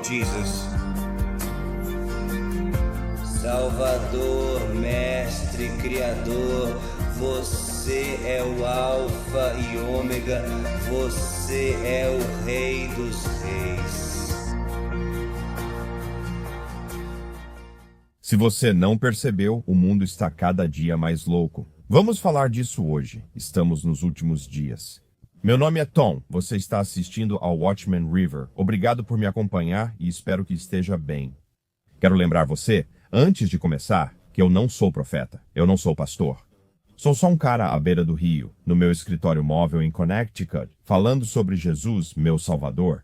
Jesus. Salvador, Mestre, Criador, você é o Alfa e Ômega, você é o Rei dos Reis. Se você não percebeu, o mundo está cada dia mais louco. Vamos falar disso hoje. Estamos nos últimos dias. Meu nome é Tom, você está assistindo ao Watchman River. Obrigado por me acompanhar e espero que esteja bem. Quero lembrar você, antes de começar, que eu não sou profeta, eu não sou pastor. Sou só um cara à beira do rio, no meu escritório móvel em Connecticut, falando sobre Jesus, meu Salvador.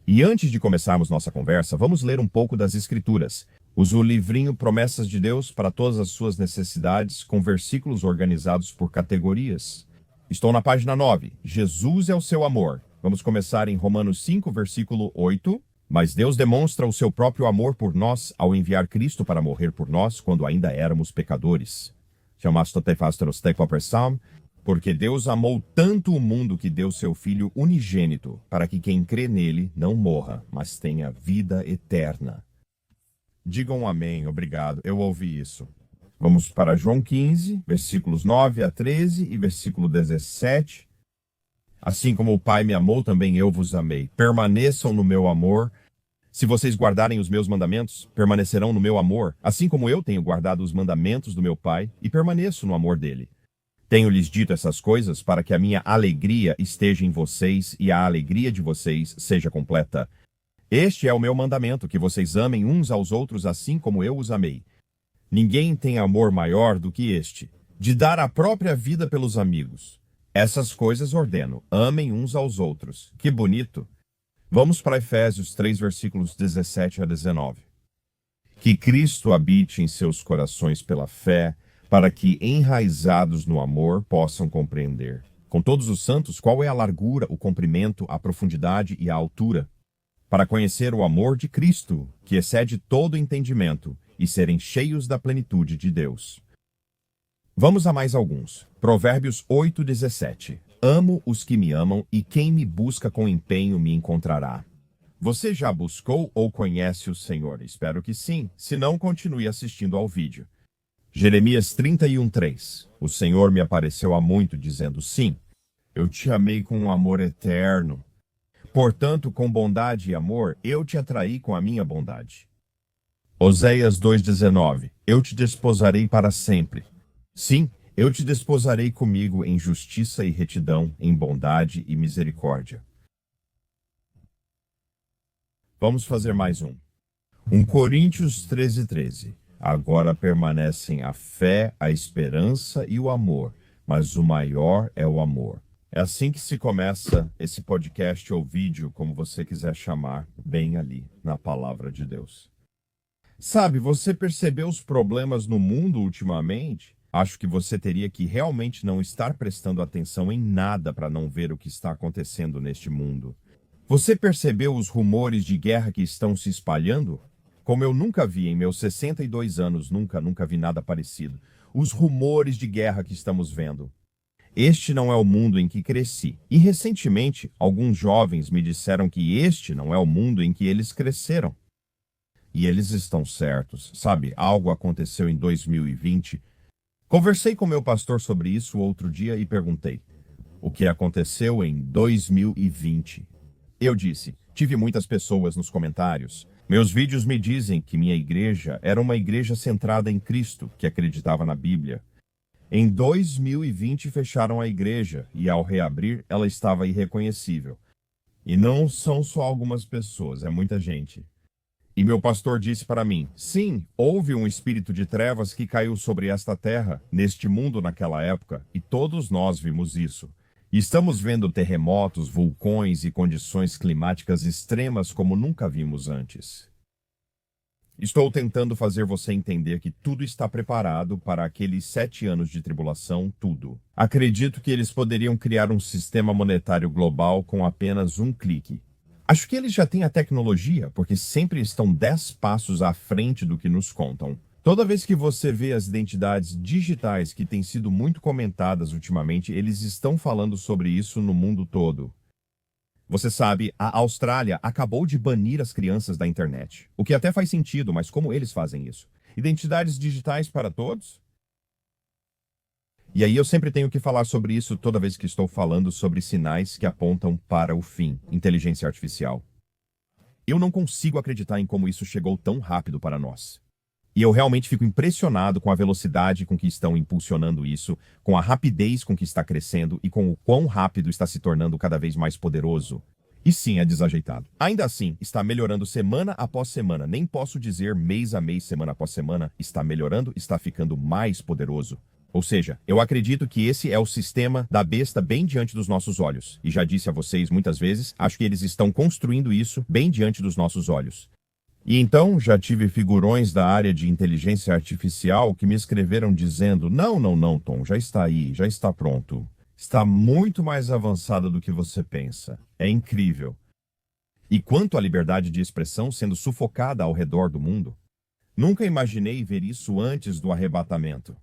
E antes de começarmos nossa conversa, vamos ler um pouco das Escrituras. Uso o livrinho Promessas de Deus para todas as suas necessidades, com versículos organizados por categorias. Estou na página 9. Jesus é o seu amor. Vamos começar em Romanos 5, versículo 8. Mas Deus demonstra o seu próprio amor por nós ao enviar Cristo para morrer por nós quando ainda éramos pecadores. Porque Deus amou tanto o mundo que deu seu Filho unigênito, para que quem crê nele não morra, mas tenha vida eterna. Digam amém, obrigado, eu ouvi isso. Vamos para João 15, versículos 9 a 13 e versículo 17. Assim como o Pai me amou, também eu vos amei. Permaneçam no meu amor. Se vocês guardarem os meus mandamentos, permanecerão no meu amor, assim como eu tenho guardado os mandamentos do meu Pai e permaneço no amor dele. Tenho-lhes dito essas coisas para que a minha alegria esteja em vocês e a alegria de vocês seja completa. Este é o meu mandamento, que vocês amem uns aos outros assim como eu os amei. Ninguém tem amor maior do que este, de dar a própria vida pelos amigos. Essas coisas ordeno, amem uns aos outros. Que bonito! Vamos para Efésios 3, versículos 17 a 19. Que Cristo habite em seus corações pela fé, para que, enraizados no amor, possam compreender, com todos os santos, qual é a largura, o comprimento, a profundidade e a altura, para conhecer o amor de Cristo, que excede todo entendimento, e serem cheios da plenitude de Deus. Vamos a mais alguns. Provérbios 8:17. Amo os que me amam, e quem me busca com empenho me encontrará. Você já buscou ou conhece o Senhor? Espero que sim, se não, continue assistindo ao vídeo. Jeremias 31:3. O Senhor me apareceu há muito, dizendo, sim, eu te amei com um amor eterno. Portanto, com bondade e amor, eu te atraí com a minha bondade. Oséias 2:19. Eu te desposarei para sempre. Sim, eu te desposarei comigo em justiça e retidão, em bondade e misericórdia. Vamos fazer mais um. 1 Coríntios 13:13. Agora permanecem a fé, a esperança e o amor, mas o maior é o amor. É assim que se começa esse podcast ou vídeo, como você quiser chamar, bem ali, na palavra de Deus. Sabe, você percebeu os problemas no mundo ultimamente? Acho que você teria que realmente não estar prestando atenção em nada para não ver o que está acontecendo neste mundo. Você percebeu os rumores de guerra que estão se espalhando? Como eu nunca vi em meus 62 anos, nunca vi nada parecido. Os rumores de guerra que estamos vendo. Este não é o mundo em que cresci. E recentemente, alguns jovens me disseram que este não é o mundo em que eles cresceram. E eles estão certos. Sabe, algo aconteceu em 2020. Conversei com meu pastor sobre isso outro dia e perguntei, o que aconteceu em 2020? Eu disse, tive muitas pessoas nos comentários. Meus vídeos me dizem que minha igreja era uma igreja centrada em Cristo, que acreditava na Bíblia. Em 2020 fecharam a igreja e ao reabrir ela estava irreconhecível. E não são só algumas pessoas, é muita gente. E meu pastor disse para mim, sim, houve um espírito de trevas que caiu sobre esta terra, neste mundo naquela época, e todos nós vimos isso. E estamos vendo terremotos, vulcões e condições climáticas extremas como nunca vimos antes. Estou tentando fazer você entender que tudo está preparado para aqueles 7 anos de tribulação, tudo. Acredito que eles poderiam criar um sistema monetário global com apenas um clique. Acho que eles já têm a tecnologia, porque sempre estão 10 passos à frente do que nos contam. Toda vez que você vê as identidades digitais que têm sido muito comentadas ultimamente, eles estão falando sobre isso no mundo todo. Você sabe, a Austrália acabou de banir as crianças da internet. O que até faz sentido, mas como eles fazem isso? Identidades digitais para todos? E aí eu sempre tenho que falar sobre isso toda vez que estou falando sobre sinais que apontam para o fim, inteligência artificial. Eu não consigo acreditar em como isso chegou tão rápido para nós. E eu realmente fico impressionado com a velocidade com que estão impulsionando isso, com a rapidez com que está crescendo e com o quão rápido está se tornando cada vez mais poderoso. E sim, é desajeitado. Ainda assim, está melhorando semana após semana. Nem posso dizer mês a mês, semana após semana. Está melhorando, está ficando mais poderoso. Ou seja, eu acredito que esse é o sistema da besta bem diante dos nossos olhos. E já disse a vocês muitas vezes, acho que eles estão construindo isso bem diante dos nossos olhos. E então já tive figurões da área de inteligência artificial que me escreveram dizendo: não, Tom, já está aí, já está pronto. Está muito mais avançado do que você pensa. É incrível. E quanto à liberdade de expressão sendo sufocada ao redor do mundo? Nunca imaginei ver isso antes do arrebatamento.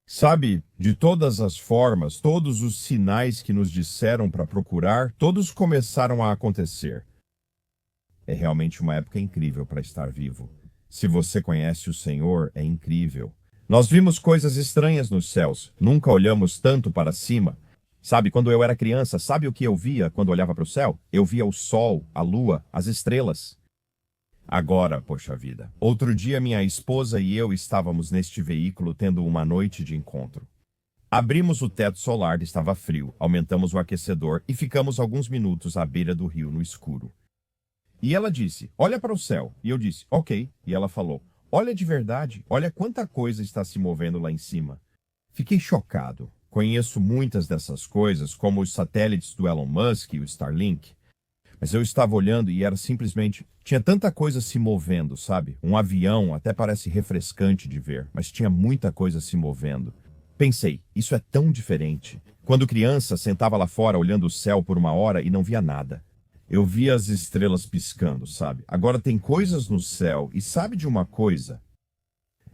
Sabe, de todas as formas, todos os sinais que nos disseram para procurar, todos começaram a acontecer. É realmente uma época incrível para estar vivo. Se você conhece o Senhor, é incrível. Nós vimos coisas estranhas nos céus. Nunca olhamos tanto para cima. Sabe, quando eu era criança, sabe o que eu via quando olhava para o céu? Eu via o sol, a lua, as estrelas. Agora, poxa vida. Outro dia minha esposa e eu estávamos neste veículo tendo uma noite de encontro. Abrimos o teto solar, estava frio, aumentamos o aquecedor e ficamos alguns minutos à beira do rio no escuro. E ela disse: olha para o céu. E eu disse: ok. E ela falou: olha de verdade, olha quanta coisa está se movendo lá em cima. Fiquei chocado. Conheço muitas dessas coisas, como os satélites do Elon Musk e o Starlink. Mas eu estava olhando e era simplesmente... Tinha tanta coisa se movendo, sabe? Um avião até parece refrescante de ver, mas tinha muita coisa se movendo. Pensei, isso é tão diferente. Quando criança, sentava lá fora olhando o céu por uma hora e não via nada. Eu via as estrelas piscando, sabe? Agora tem coisas no céu e sabe de uma coisa?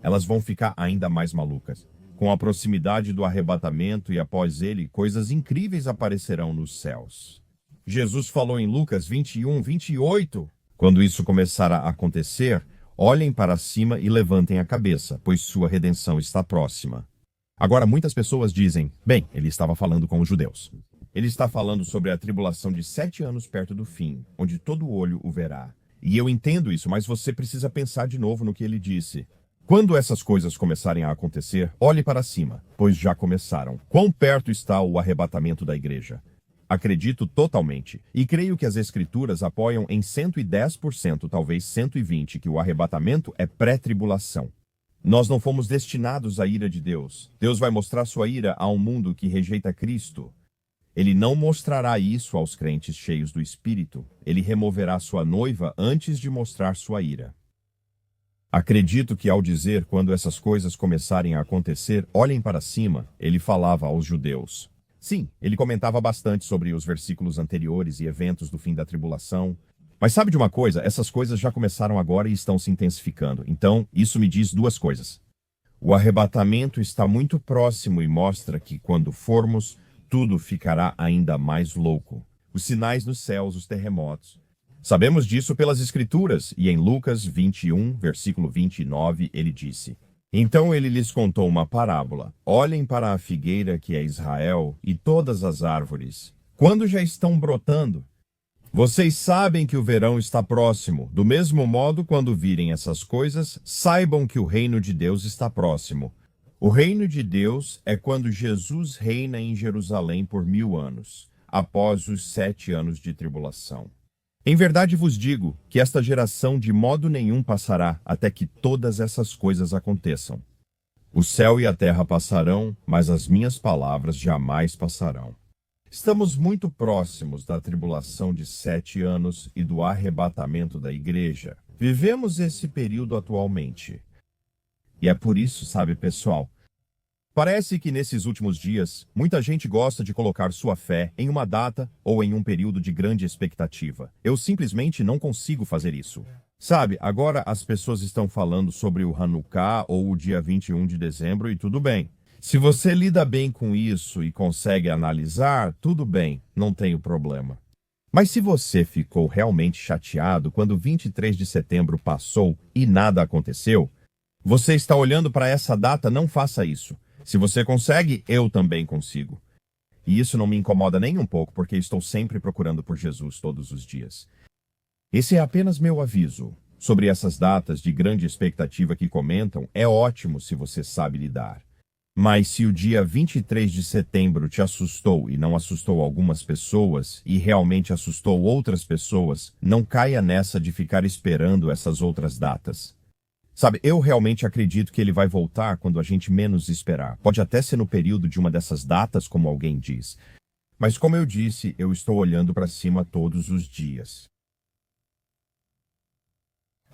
Elas vão ficar ainda mais malucas. Com a proximidade do arrebatamento e após ele, coisas incríveis aparecerão nos céus. Jesus falou em Lucas 21:28. Quando isso começar a acontecer, olhem para cima e levantem a cabeça, pois sua redenção está próxima. Agora, muitas pessoas dizem, bem, ele estava falando com os judeus. Ele está falando sobre a tribulação de 7 anos perto do fim, onde todo olho o verá. E eu entendo isso, mas você precisa pensar de novo no que ele disse. Quando essas coisas começarem a acontecer, olhe para cima, pois já começaram. Quão perto está o arrebatamento da igreja? Acredito totalmente, e creio que as Escrituras apoiam em 110%, talvez 120%, que o arrebatamento é pré-tribulação. Nós não fomos destinados à ira de Deus. Deus vai mostrar sua ira a um mundo que rejeita Cristo. Ele não mostrará isso aos crentes cheios do Espírito. Ele removerá sua noiva antes de mostrar sua ira. Acredito que ao dizer quando essas coisas começarem a acontecer, olhem para cima, ele falava aos judeus. Sim, ele comentava bastante sobre os versículos anteriores e eventos do fim da tribulação. Mas sabe de uma coisa? Essas coisas já começaram agora e estão se intensificando. Então, isso me diz duas coisas. O arrebatamento está muito próximo e mostra que, quando formos, tudo ficará ainda mais louco. Os sinais nos céus, os terremotos. Sabemos disso pelas Escrituras, e em Lucas 21, versículo 29, ele disse: então ele lhes contou uma parábola. Olhem para a figueira que é Israel e todas as árvores. Quando já estão brotando? Vocês sabem que o verão está próximo. Do mesmo modo, quando virem essas coisas, saibam que o reino de Deus está próximo. O reino de Deus é quando Jesus reina em Jerusalém por 1000 anos, após os 7 anos de tribulação. Em verdade vos digo que esta geração de modo nenhum passará até que todas essas coisas aconteçam. O céu e a terra passarão, mas as minhas palavras jamais passarão. Estamos muito próximos da tribulação de 7 anos e do arrebatamento da igreja. Vivemos esse período atualmente. E é por isso, sabe, pessoal, parece que nesses últimos dias, muita gente gosta de colocar sua fé em uma data ou em um período de grande expectativa. Eu simplesmente não consigo fazer isso. Sabe, agora as pessoas estão falando sobre o Hanukkah ou o dia 21 de dezembro e tudo bem. Se você lida bem com isso e consegue analisar, tudo bem, não tenho problema. Mas se você ficou realmente chateado quando 23 de setembro passou e nada aconteceu, você está olhando para essa data, não faça isso. Se você consegue, eu também consigo. E isso não me incomoda nem um pouco, porque estou sempre procurando por Jesus todos os dias. Esse é apenas meu aviso. Sobre essas datas de grande expectativa que comentam, é ótimo se você sabe lidar. Mas se o dia 23 de setembro te assustou e não assustou algumas pessoas, e realmente assustou outras pessoas, não caia nessa de ficar esperando essas outras datas. Sabe, eu realmente acredito que ele vai voltar quando a gente menos esperar. Pode até ser no período de uma dessas datas, como alguém diz. Mas como eu disse, eu estou olhando para cima todos os dias.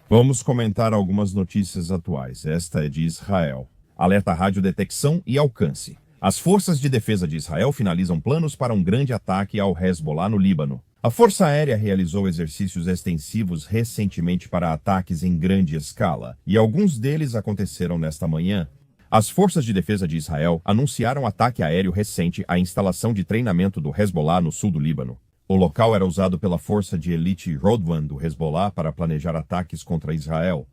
Vamos comentar algumas notícias atuais. Esta é de Israel. Alerta radiodetecção e alcance. As forças de defesa de Israel finalizam planos para um grande ataque ao Hezbollah no Líbano. A Força Aérea realizou exercícios extensivos recentemente para ataques em grande escala, e alguns deles aconteceram nesta manhã. As forças de defesa de Israel anunciaram ataque aéreo recente à instalação de treinamento do Hezbollah no sul do Líbano. O local era usado pela força de elite Rodwan do Hezbollah para planejar ataques contra Israel.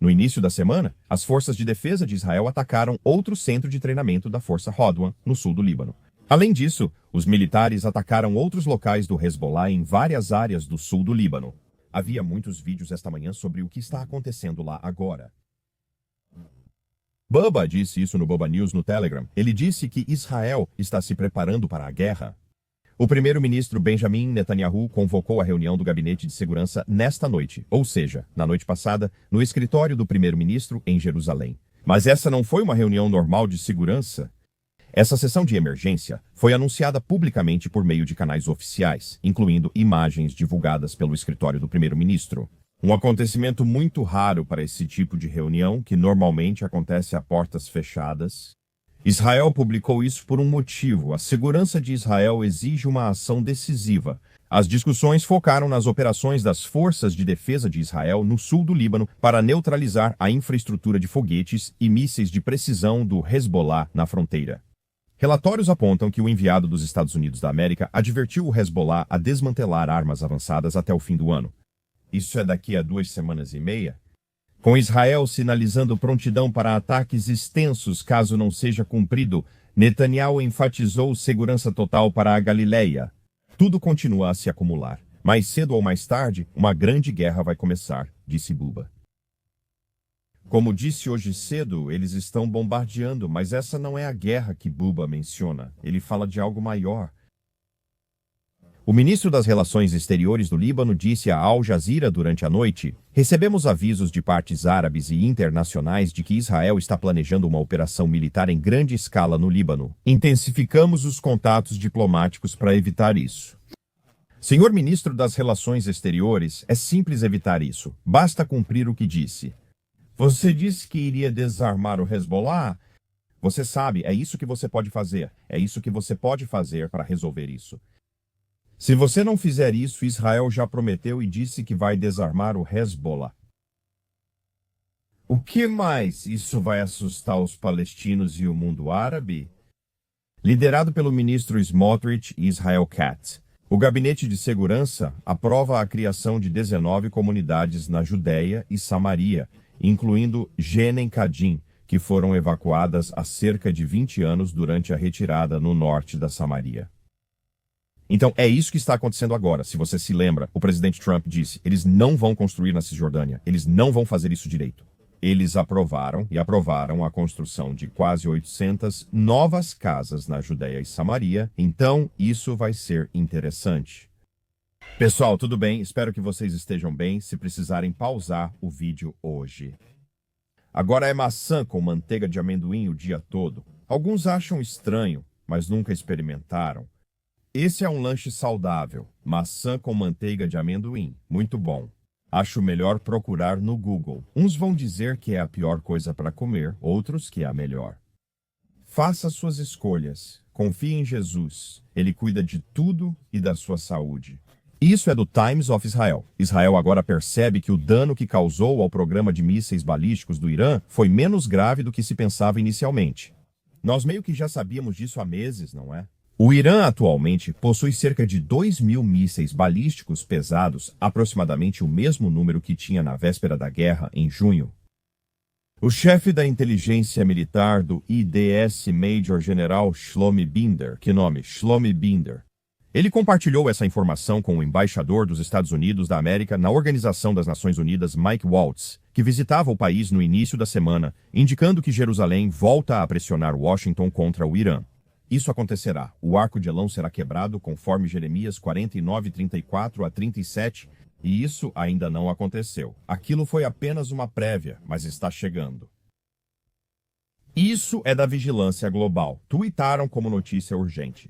No início da semana, as forças de defesa de Israel atacaram outro centro de treinamento da força Rodwan, no sul do Líbano. Além disso, os militares atacaram outros locais do Hezbollah em várias áreas do sul do Líbano. Havia muitos vídeos esta manhã sobre o que está acontecendo lá agora. Bubba disse isso no Bubba News no Telegram. Ele disse que Israel está se preparando para a guerra. O primeiro-ministro Benjamin Netanyahu convocou a reunião do Gabinete de Segurança nesta noite, ou seja, na noite passada, no escritório do primeiro-ministro em Jerusalém. Mas essa não foi uma reunião normal de segurança. Essa sessão de emergência foi anunciada publicamente por meio de canais oficiais, incluindo imagens divulgadas pelo escritório do primeiro-ministro. Um acontecimento muito raro para esse tipo de reunião, que normalmente acontece a portas fechadas. Israel publicou isso por um motivo. A segurança de Israel exige uma ação decisiva. As discussões focaram nas operações das forças de defesa de Israel no sul do Líbano para neutralizar a infraestrutura de foguetes e mísseis de precisão do Hezbollah na fronteira. Relatórios apontam que o enviado dos Estados Unidos da América advertiu o Hezbollah a desmantelar armas avançadas até o fim do ano. Isso é daqui a 2 semanas e meia? Com Israel sinalizando prontidão para ataques extensos caso não seja cumprido, Netanyahu enfatizou segurança total para a Galileia. Tudo continua a se acumular. Mais cedo ou mais tarde, uma grande guerra vai começar, disse Bubba. Como disse hoje cedo, eles estão bombardeando, mas essa não é a guerra que Bubba menciona. Ele fala de algo maior. O ministro das Relações Exteriores do Líbano disse a Al Jazeera durante a noite: recebemos avisos de partes árabes e internacionais de que Israel está planejando uma operação militar em grande escala no Líbano. Intensificamos os contatos diplomáticos para evitar isso. Senhor ministro das Relações Exteriores, é simples evitar isso. Basta cumprir o que disse. Você disse que iria desarmar o Hezbollah? Você sabe, é isso que você pode fazer. É isso que você pode fazer para resolver isso. Se você não fizer isso, Israel já prometeu e disse que vai desarmar o Hezbollah. O que mais? Isso vai assustar os palestinos e o mundo árabe? Liderado pelo ministro Smotrich e Israel Katz, o Gabinete de Segurança aprova a criação de 19 comunidades na Judéia e Samaria, incluindo Jenin Kadin, que foram evacuadas há cerca de 20 anos durante a retirada no norte da Samaria. Então, é isso que está acontecendo agora. Se você se lembra, o presidente Trump disse: eles não vão construir na Cisjordânia, eles não vão fazer isso direito. Eles aprovaram a construção de quase 800 novas casas na Judéia e Samaria, então isso vai ser interessante. Pessoal, tudo bem? Espero que vocês estejam bem. Se precisarem pausar o vídeo hoje. Agora é maçã com manteiga de amendoim o dia todo. Alguns acham estranho, mas nunca experimentaram. Esse é um lanche saudável, maçã com manteiga de amendoim, muito bom. Acho melhor procurar no Google. Uns vão dizer que é a pior coisa para comer, outros que é a melhor. Faça suas escolhas, confie em Jesus, Ele cuida de tudo e da sua saúde. Isso é do Times of Israel. Israel agora percebe que o dano que causou ao programa de mísseis balísticos do Irã foi menos grave do que se pensava inicialmente. Nós meio que já sabíamos disso há meses, não é? O Irã atualmente possui cerca de 2.000 mísseis balísticos pesados, aproximadamente o mesmo número que tinha na véspera da guerra, em junho. O chefe da inteligência militar do IDS Major General Shlomi Binder, que nome? Shlomi Binder. Ele compartilhou essa informação com o embaixador dos Estados Unidos da América na Organização das Nações Unidas, Mike Waltz, que visitava o país no início da semana, indicando que Jerusalém volta a pressionar Washington contra o Irã. Isso acontecerá. O arco de Elão será quebrado conforme Jeremias 49:34-37, e isso ainda não aconteceu. Aquilo foi apenas uma prévia, mas está chegando. Isso é da vigilância global. Tuitaram como notícia urgente.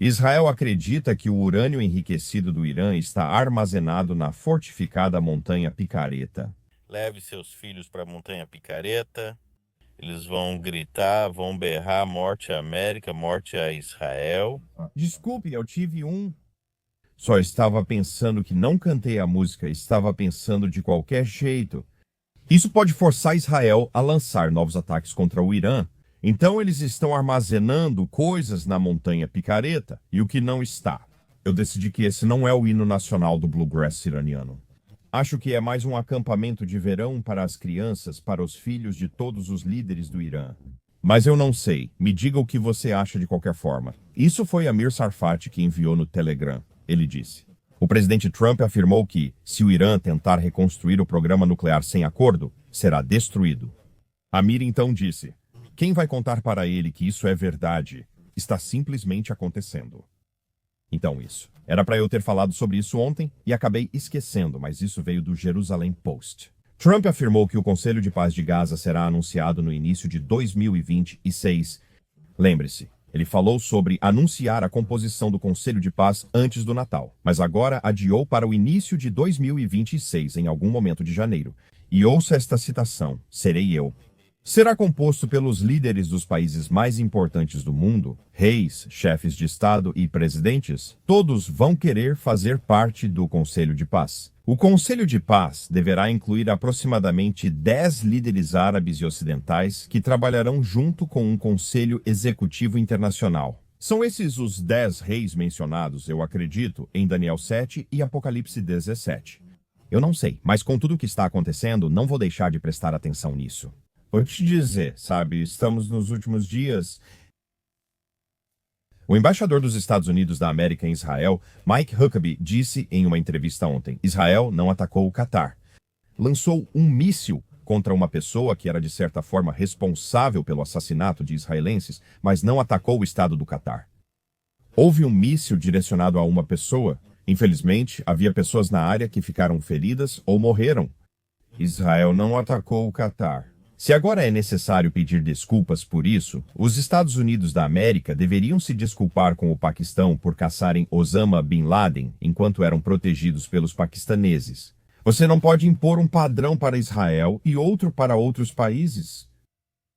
Israel acredita que o urânio enriquecido do Irã está armazenado na fortificada Montanha Picareta. Leve seus filhos para a Montanha Picareta. Eles vão gritar, vão berrar morte à América, morte a Israel. Desculpe, eu tive um... Só estava pensando que não cantei a música, estava pensando de qualquer jeito. Isso pode forçar Israel a lançar novos ataques contra o Irã. Então eles estão armazenando coisas na Montanha Picareta, e o que não está. Eu decidi que esse não é o hino nacional do bluegrass iraniano. Acho que é mais um acampamento de verão para as crianças, para os filhos de todos os líderes do Irã. Mas eu não sei. Me diga o que você acha de qualquer forma. Isso foi Amir Tsarfati que enviou no Telegram. Ele disse. O presidente Trump afirmou que, se o Irã tentar reconstruir o programa nuclear sem acordo, será destruído. Amir então disse: quem vai contar para ele que isso é verdade? Está simplesmente acontecendo. Então isso. Era para eu ter falado sobre isso ontem e acabei esquecendo, mas isso veio do Jerusalem Post. Trump afirmou que o Conselho de Paz de Gaza será anunciado no início de 2026. Lembre-se, ele falou sobre anunciar a composição do Conselho de Paz antes do Natal, mas agora adiou para o início de 2026, em algum momento de janeiro. E ouça esta citação: serei eu. Será composto pelos líderes dos países mais importantes do mundo, reis, chefes de Estado e presidentes. Todos vão querer fazer parte do Conselho de Paz. O Conselho de Paz deverá incluir aproximadamente 10 líderes árabes e ocidentais que trabalharão junto com um Conselho Executivo Internacional. São esses os 10 reis mencionados, eu acredito, em Daniel 7 e Apocalipse 17. Eu não sei, mas com tudo o que está acontecendo, não vou deixar de prestar atenção nisso. Vou te dizer, sabe, estamos nos últimos dias... O embaixador dos Estados Unidos da América em Israel, Mike Huckabee, disse em uma entrevista ontem: Israel não atacou o Catar. Lançou um míssil contra uma pessoa que era de certa forma responsável pelo assassinato de israelenses, mas não atacou o Estado do Catar. Houve um míssil direcionado a uma pessoa. Infelizmente, havia pessoas na área que ficaram feridas ou morreram. Israel não atacou o Catar. Se agora é necessário pedir desculpas por isso, os Estados Unidos da América deveriam se desculpar com o Paquistão por caçarem Osama Bin Laden enquanto eram protegidos pelos paquistaneses. Você não pode impor um padrão para Israel e outro para outros países.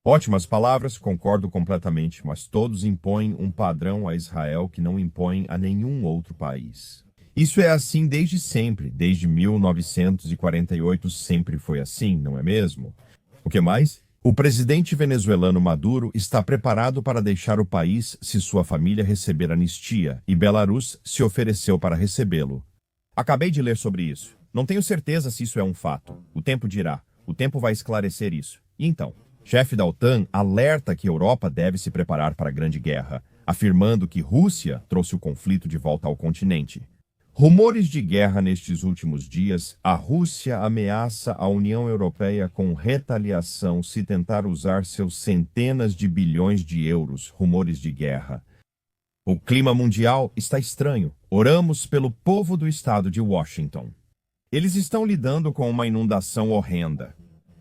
Ótimas palavras, concordo completamente, mas todos impõem um padrão a Israel que não impõem a nenhum outro país. Isso é assim desde sempre, desde 1948 sempre foi assim, não é mesmo? O que mais? O presidente venezuelano Maduro está preparado para deixar o país se sua família receber anistia, e Belarus se ofereceu para recebê-lo. Acabei de ler sobre isso. Não tenho certeza se isso é um fato. O tempo dirá. O tempo vai esclarecer isso. E então, chefe da OTAN alerta que a Europa deve se preparar para a Grande Guerra, afirmando que Rússia trouxe o conflito de volta ao continente. Rumores de guerra nestes últimos dias, a Rússia ameaça a União Europeia com retaliação se tentar usar seus centenas de bilhões de euros. Rumores de guerra. O clima mundial está estranho. Oramos pelo povo do estado de Washington. Eles estão lidando com uma inundação horrenda.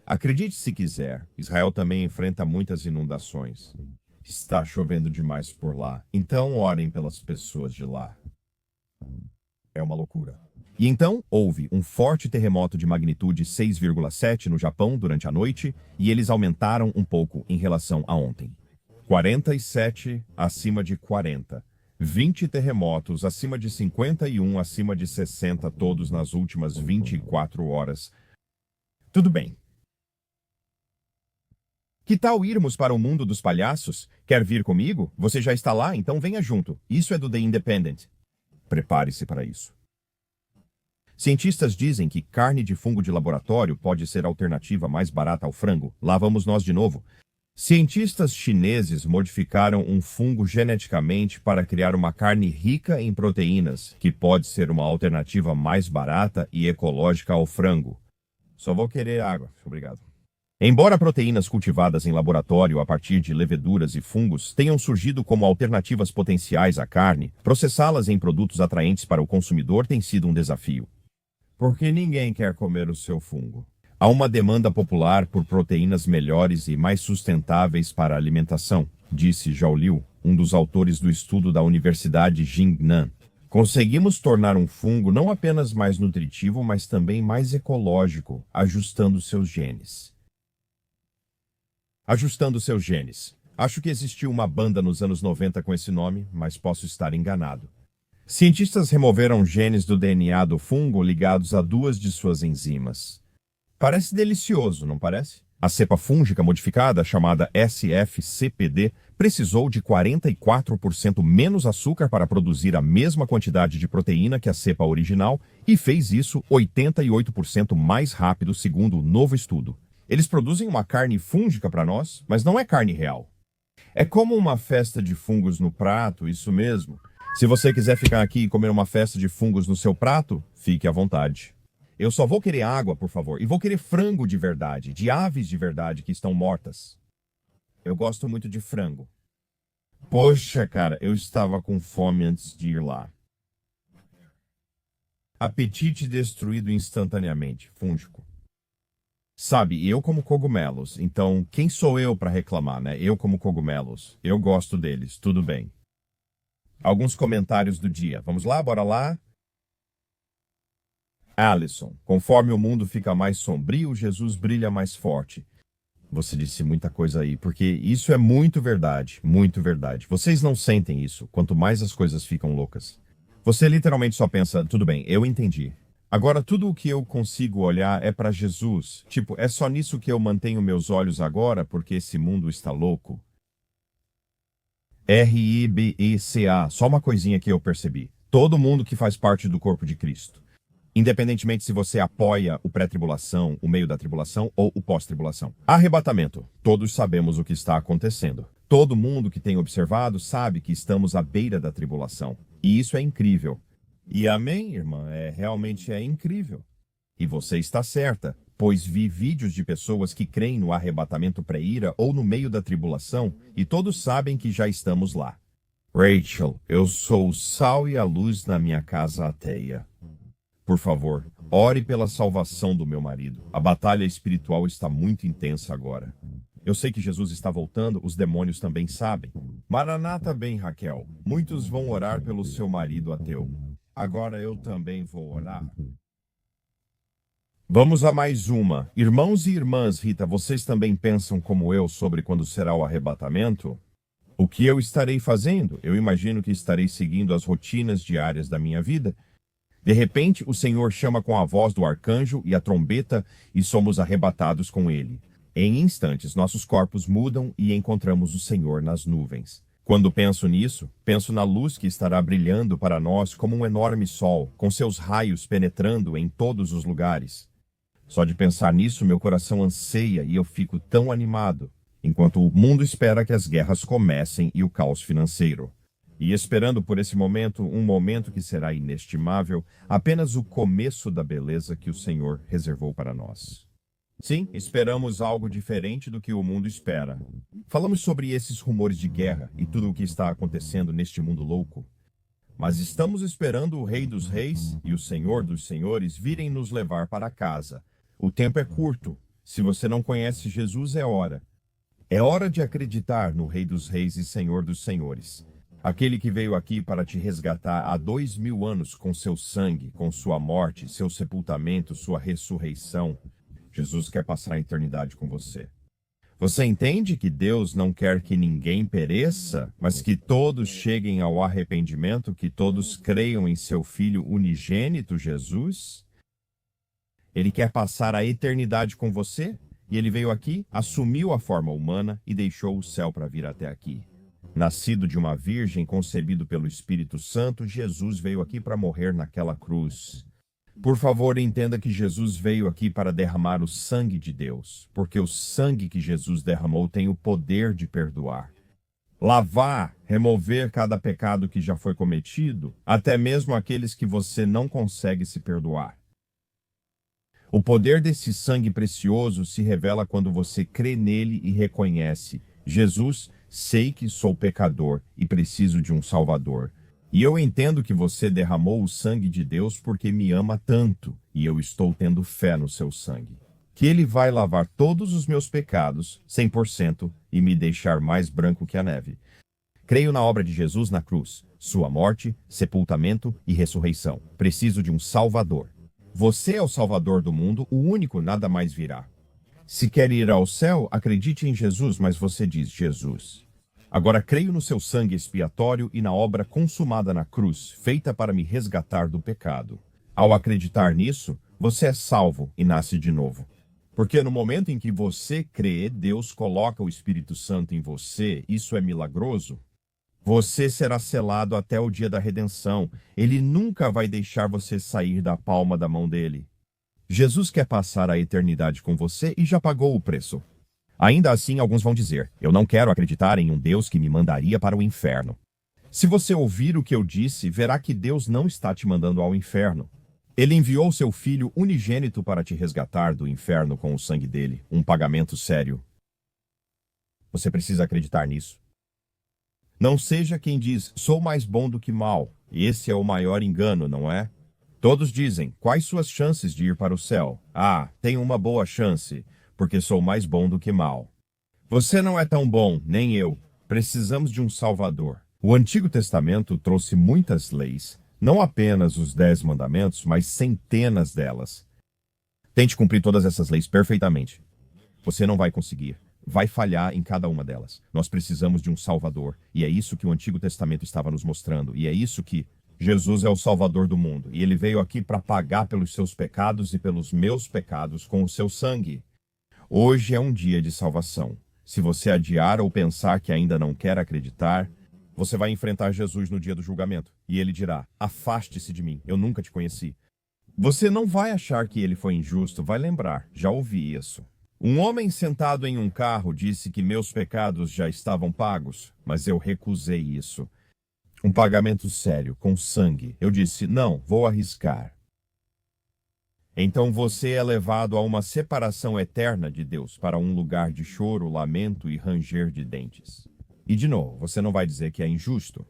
Acredite se quiser, Israel também enfrenta muitas inundações. Está chovendo demais por lá, então orem pelas pessoas de lá. É uma loucura. E então houve um forte terremoto de magnitude 6,7 no Japão durante a noite e eles aumentaram um pouco em relação a ontem. 47 acima de 40. 20 terremotos acima de 51, acima de 60, todos nas últimas 24 horas. Tudo bem. Que tal irmos para o mundo dos palhaços? Quer vir comigo? Você já está lá, então venha junto. Isso é do The Independent. Prepare-se para isso. Cientistas dizem que carne de fungo de laboratório pode ser a alternativa mais barata ao frango. Lá vamos nós de novo. Cientistas chineses modificaram um fungo geneticamente para criar uma carne rica em proteínas, que pode ser uma alternativa mais barata e ecológica ao frango. Só vou querer água, obrigado. Embora proteínas cultivadas em laboratório a partir de leveduras e fungos tenham surgido como alternativas potenciais à carne, processá-las em produtos atraentes para o consumidor tem sido um desafio. Porque ninguém quer comer o seu fungo. Há uma demanda popular por proteínas melhores e mais sustentáveis para a alimentação, disse Zhao Liu, um dos autores do estudo da Universidade Jingnan. Conseguimos tornar um fungo não apenas mais nutritivo, mas também mais ecológico, ajustando seus genes. Ajustando seus genes. Acho que existiu uma banda nos anos 90 com esse nome, mas posso estar enganado. Cientistas removeram genes do DNA do fungo ligados a duas de suas enzimas. Parece delicioso, não parece? A cepa fúngica modificada, chamada SFCPD, precisou de 44% menos açúcar para produzir a mesma quantidade de proteína que a cepa original e fez isso 88% mais rápido, segundo o novo estudo. Eles produzem uma carne fúngica para nós, mas não é carne real. É como uma festa de fungos no prato, isso mesmo. Se você quiser ficar aqui e comer uma festa de fungos no seu prato, fique à vontade. Eu só vou querer água, por favor, e vou querer frango de verdade, de aves de verdade que estão mortas. Eu gosto muito de frango. Poxa, cara, eu estava com fome antes de ir lá. Apetite destruído instantaneamente, fúngico. Sabe, eu como cogumelos, então quem sou eu para reclamar, né? Eu como cogumelos, eu gosto deles, tudo bem. Alguns comentários do dia, vamos lá, bora lá? Alison, conforme o mundo fica mais sombrio, Jesus brilha mais forte. Você disse muita coisa aí, porque isso é muito verdade, muito verdade. Vocês não sentem isso, quanto mais as coisas ficam loucas. Você literalmente só pensa, tudo bem, eu entendi. Agora, tudo o que eu consigo olhar é para Jesus. Tipo, é só nisso que eu mantenho meus olhos agora, porque esse mundo está louco. RIBECA, só uma coisinha que eu percebi. Todo mundo que faz parte do corpo de Cristo. Independentemente se você apoia o pré-tribulação, o meio da tribulação ou o pós-tribulação. Arrebatamento. Todos sabemos o que está acontecendo. Todo mundo que tem observado sabe que estamos à beira da tribulação. E isso é incrível. E amém, irmã, realmente é incrível. E você está certa, pois vi vídeos de pessoas que creem no arrebatamento pré-ira ou no meio da tribulação, e todos sabem que já estamos lá. Rachel, eu sou o sal e a luz na minha casa ateia. Por favor, ore pela salvação do meu marido. A batalha espiritual está muito intensa agora. Eu sei que Jesus está voltando, os demônios também sabem. Maranata bem, Raquel. Muitos vão orar pelo seu marido ateu. Agora eu também vou orar. Vamos a mais uma. Irmãos e irmãs, Rita, vocês também pensam como eu sobre quando será o arrebatamento? O que eu estarei fazendo? Eu imagino que estarei seguindo as rotinas diárias da minha vida. De repente, o Senhor chama com a voz do arcanjo e a trombeta e somos arrebatados com ele. Em instantes, nossos corpos mudam e encontramos o Senhor nas nuvens. Quando penso nisso, penso na luz que estará brilhando para nós como um enorme sol, com seus raios penetrando em todos os lugares. Só de pensar nisso, meu coração anseia e eu fico tão animado, enquanto o mundo espera que as guerras comecem e o caos financeiro. E esperando por esse momento, um momento que será inestimável, apenas o começo da beleza que o Senhor reservou para nós. Sim, esperamos algo diferente do que o mundo espera. Falamos sobre esses rumores de guerra e tudo o que está acontecendo neste mundo louco. Mas estamos esperando o Rei dos Reis e o Senhor dos Senhores virem nos levar para casa. O tempo é curto. Se você não conhece Jesus, é hora. É hora de acreditar no Rei dos Reis e Senhor dos Senhores. Aquele que veio aqui para te resgatar há 2000 anos com seu sangue, com sua morte, seu sepultamento, sua ressurreição. Jesus quer passar a eternidade com você. Você entende que Deus não quer que ninguém pereça, mas que todos cheguem ao arrependimento, que todos creiam em seu Filho unigênito, Jesus? Ele quer passar a eternidade com você? E ele veio aqui, assumiu a forma humana e deixou o céu para vir até aqui. Nascido de uma virgem, concebido pelo Espírito Santo, Jesus veio aqui para morrer naquela cruz. Por favor, entenda que Jesus veio aqui para derramar o sangue de Deus, porque o sangue que Jesus derramou tem o poder de perdoar. Lavar, remover cada pecado que já foi cometido, até mesmo aqueles que você não consegue se perdoar. O poder desse sangue precioso se revela quando você crê nele e reconhece: Jesus, sei que sou pecador e preciso de um Salvador. E eu entendo que você derramou o sangue de Deus porque me ama tanto, e eu estou tendo fé no seu sangue. Que ele vai lavar todos os meus pecados, 100%, e me deixar mais branco que a neve. Creio na obra de Jesus na cruz, sua morte, sepultamento e ressurreição. Preciso de um Salvador. Você é o Salvador do mundo, o único, nada mais virá. Se quer ir ao céu, acredite em Jesus, mas você diz: Jesus. Agora creio no seu sangue expiatório e na obra consumada na cruz, feita para me resgatar do pecado. Ao acreditar nisso, você é salvo e nasce de novo. Porque no momento em que você crê, Deus coloca o Espírito Santo em você, isso é milagroso. Você será selado até o dia da redenção. Ele nunca vai deixar você sair da palma da mão dele. Jesus quer passar a eternidade com você e já pagou o preço. Ainda assim, alguns vão dizer: eu não quero acreditar em um Deus que me mandaria para o inferno. Se você ouvir o que eu disse, verá que Deus não está te mandando ao inferno. Ele enviou seu Filho unigênito para te resgatar do inferno com o sangue dele, um pagamento sério. Você precisa acreditar nisso. Não seja quem diz: sou mais bom do que mal. Esse é o maior engano, não é? Todos dizem: quais suas chances de ir para o céu? Ah, tenho uma boa chance, porque sou mais bom do que mal. Você não é tão bom, nem eu. Precisamos de um Salvador. O Antigo Testamento trouxe muitas leis, não apenas os 10 mandamentos, mas centenas delas. Tente cumprir todas essas leis perfeitamente. Você não vai conseguir. Vai falhar em cada uma delas. Nós precisamos de um Salvador. E é isso que o Antigo Testamento estava nos mostrando. E é isso que Jesus é o Salvador do mundo. E ele veio aqui para pagar pelos seus pecados e pelos meus pecados com o seu sangue. Hoje é um dia de salvação. Se você adiar ou pensar que ainda não quer acreditar, você vai enfrentar Jesus no dia do julgamento. E ele dirá: afaste-se de mim, eu nunca te conheci. Você não vai achar que ele foi injusto, vai lembrar, já ouvi isso. Um homem sentado em um carro disse que meus pecados já estavam pagos, mas eu recusei isso. Um pagamento sério, com sangue. Eu disse: não, vou arriscar. Então você é levado a uma separação eterna de Deus, para um lugar de choro, lamento e ranger de dentes. E de novo, você não vai dizer que é injusto.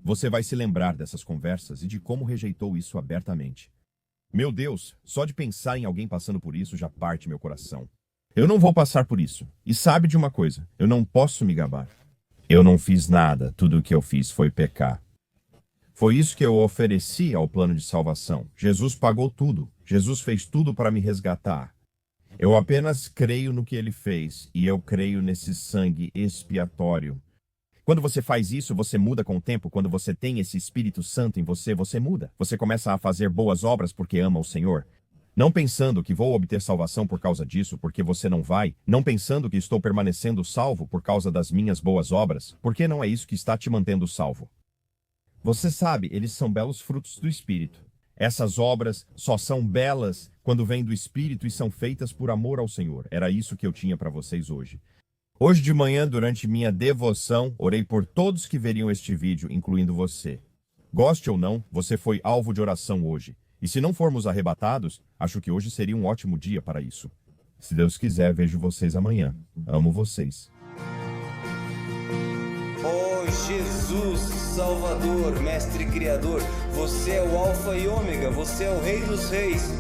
Você vai se lembrar dessas conversas e de como rejeitou isso abertamente. Meu Deus, só de pensar em alguém passando por isso já parte meu coração. Eu não vou passar por isso. E sabe de uma coisa, eu não posso me gabar. Eu não fiz nada, tudo o que eu fiz foi pecar. Foi isso que eu ofereci ao plano de salvação. Jesus pagou tudo. Jesus fez tudo para me resgatar. Eu apenas creio no que ele fez e eu creio nesse sangue expiatório. Quando você faz isso, você muda com o tempo. Quando você tem esse Espírito Santo em você, você muda. Você começa a fazer boas obras porque ama o Senhor. Não pensando que vou obter salvação por causa disso, porque você não vai. Não pensando que estou permanecendo salvo por causa das minhas boas obras, porque não é isso que está te mantendo salvo. Você sabe, eles são belos frutos do Espírito. Essas obras só são belas quando vêm do Espírito e são feitas por amor ao Senhor. Era isso que eu tinha para vocês hoje. Hoje de manhã, durante minha devoção, orei por todos que veriam este vídeo, incluindo você. Goste ou não, você foi alvo de oração hoje. E se não formos arrebatados, acho que hoje seria um ótimo dia para isso. Se Deus quiser, vejo vocês amanhã. Amo vocês. Oh Jesus, Salvador, Mestre Criador, você é o Alfa e Ômega, você é o Rei dos Reis.